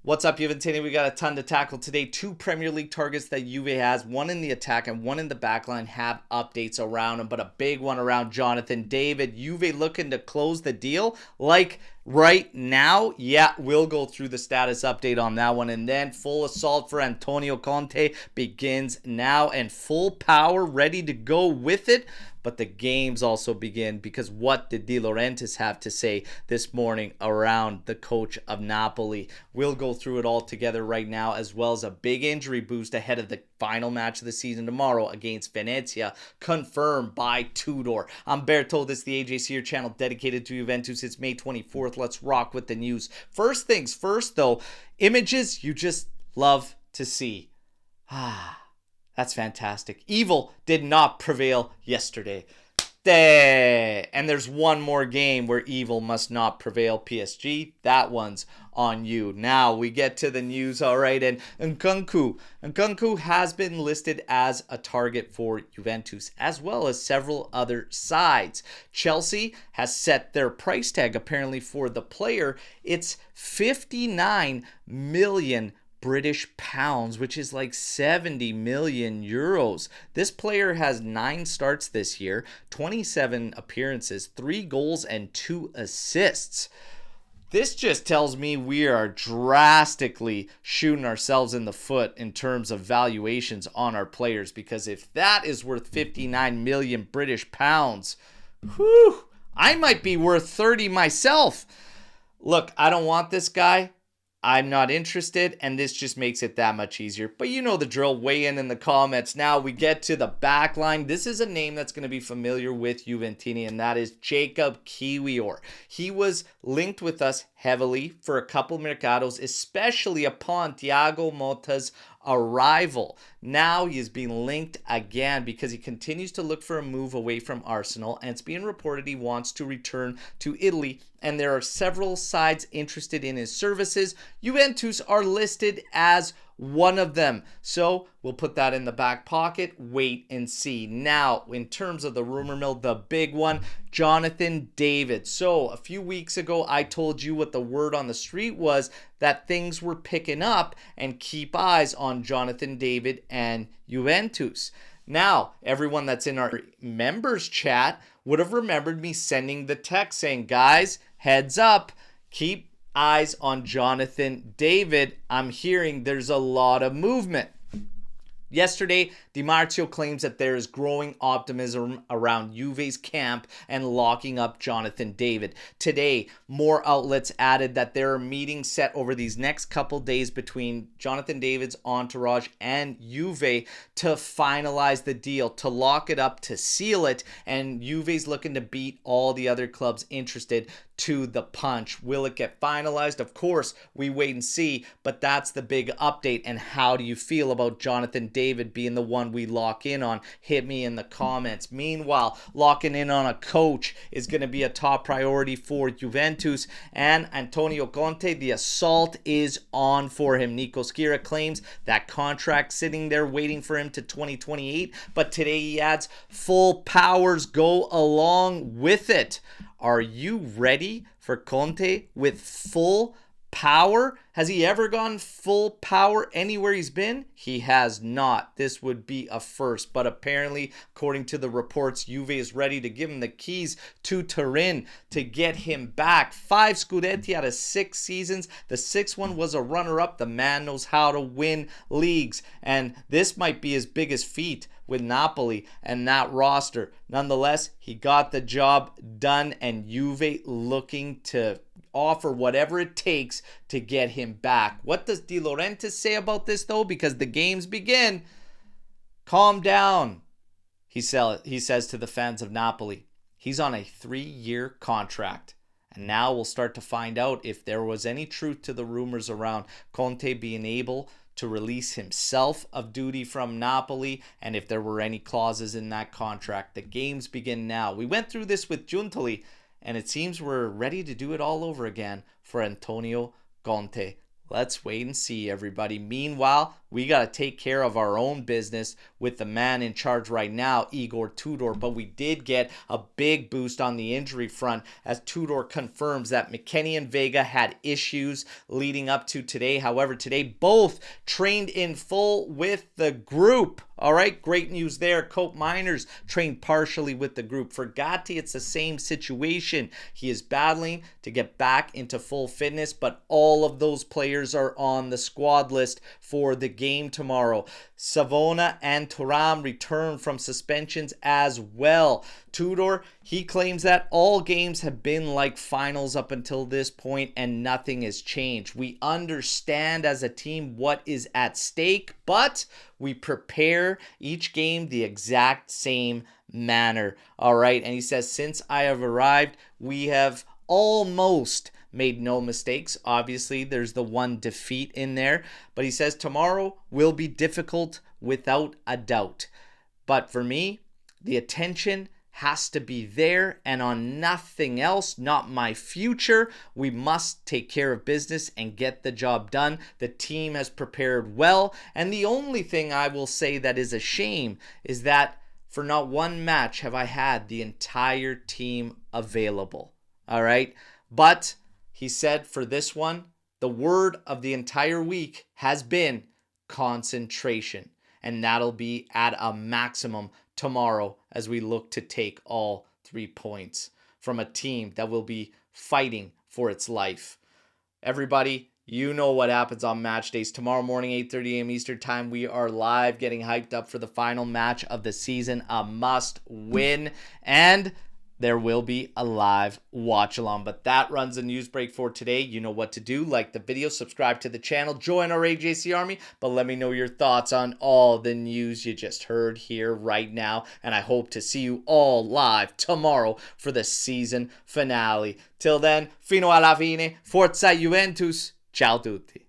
What's up, Juventini? We got a ton to tackle today. Two Premier League targets that Juve has, one in the attack and one in the backline, have updates around them, but a big one around Jonathan David. Juve looking to close the deal like right now. Yeah, we'll go through the status update on that one, and then full assault for Antonio Conte begins now, and full power ready to go with it. But the games also begin, because what did De Laurentiis have to say this morning around the coach of Napoli? We'll go through it all together right now, as well as a big injury boost ahead of the final match of the season tomorrow against Venezia, confirmed by Tudor. I'm Berto, this is the AJ Sear channel dedicated to Juventus. It's May 24th. Let's rock with the news. First things first, though, images you just love to see. That's fantastic. Evil did not prevail yesterday. And there's one more game where evil must not prevail, PSG. That one's on you. Now we get to the news, all right, and Nkunku has been listed as a target for Juventus, as well as several other sides. Chelsea has set their price tag, apparently, for the player. It's 59 million British pounds, which is like 70 million euros. This player has 9 starts this year, 27 appearances, 3 goals and 2 assists. This just tells me we are drastically shooting ourselves in the foot in terms of valuations on our players, because if that is worth 59 million British pounds, whew, I might be worth 30 myself. Look, I don't want this guy. I'm not interested, and this just makes it that much easier. But you know the drill. Weigh in the comments. Now we get to the back line. This is a name that's going to be familiar with Juventini, and that is Jacob Kiwior. He was linked with us heavily for a couple mercados, especially upon Thiago Motta's arrival. Now he is being linked again because he continues to look for a move away from Arsenal, and it's being reported he wants to return to Italy, and there are several sides interested in his services. Juventus are listed as one of them, so we'll put that in the back pocket. Wait and see. Now, in terms of the rumor mill, the big one, Jonathan David. So a few weeks ago, I told you what the word on the street was, that things were picking up, and keep eyes on Jonathan David and Juventus. Now, everyone that's in our members chat would have remembered me sending the text saying, guys, heads up, keep eyes on Jonathan David. I'm hearing there's a lot of movement. Yesterday, Di Marzio claims that there is growing optimism around Juve's camp and locking up Jonathan David. Today, more outlets added that there are meetings set over these next couple days between Jonathan David's entourage and Juve to finalize the deal, to lock it up, to seal it, and Juve's looking to beat all the other clubs interested to the punch. Will it get finalized? Of course, we wait and see, but that's the big update. And how do you feel about Jonathan David being the one we lock in on? Hit me in the comments. Meanwhile, locking in on a coach is going to be a top priority for Juventus, and Antonio Conte, the assault is on for him. Nico Schira claims that contract sitting there waiting for him to 2028, but today he adds full powers go along with it. Are you ready for Conte with full power? Has he ever gone full power anywhere he's been? He has not. This would be a first, but apparently, according to the reports, Juve is ready to give him the keys to Turin to get him back. 5 Scudetti out of 6 seasons. The 6th one was a runner-up. The man knows how to win leagues, and this might be his biggest feat with Napoli and that roster. Nonetheless, he got the job done, and Juve looking to offer whatever it takes to get him back. What does De Laurentiis say about this, though? Because the games begin. Calm down, he says to the fans of Napoli. He's on a 3-year contract. And now we'll start to find out if there was any truth to the rumors around Conte being able to release himself of duty from Napoli, and if there were any clauses in that contract. The games begin now. We went through this with Giuntoli, and it seems we're ready to do it all over again for Antonio Conte. Let's wait and see, everybody. Meanwhile, we got to take care of our own business with the man in charge right now, Igor Tudor. But we did get a big boost on the injury front as Tudor confirms that McKennie and Veiga had issues leading up to today. However, today both trained in full with the group. All right, great news there. Cope Miners trained partially with the group. For Gatti, it's the same situation. He is battling to get back into full fitness, but all of those players are on the squad list for the game tomorrow. Savona and Thuram return from suspensions as well. Tudor, he claims that all games have been like finals up until this point and nothing has changed. We understand as a team what is at stake, but we prepare each game the exact same manner. All right. And he says, since I have arrived, we have almost made no mistakes. Obviously, there's the one defeat in there. But he says tomorrow will be difficult without a doubt. But for me, the attention has to be there and on nothing else, not my future. We must take care of business and get the job done. The team has prepared well. And the only thing I will say that is a shame is that for not one match have I had the entire team available. All right. But he said for this one, the word of the entire week has been concentration. And that'll be at a maximum tomorrow as we look to take all 3 points from a team that will be fighting for its life. Everybody, you know what happens on match days. Tomorrow morning, 8:30 a.m. Eastern Time, we are live getting hyped up for the final match of the season, a must win. And there will be a live watch along. But that runs the news break for today. You know what to do. Like the video, subscribe to the channel, join our AJC Army. But let me know your thoughts on all the news you just heard here right now. And I hope to see you all live tomorrow for the season finale. Till then, fino alla fine, forza Juventus. Ciao tutti.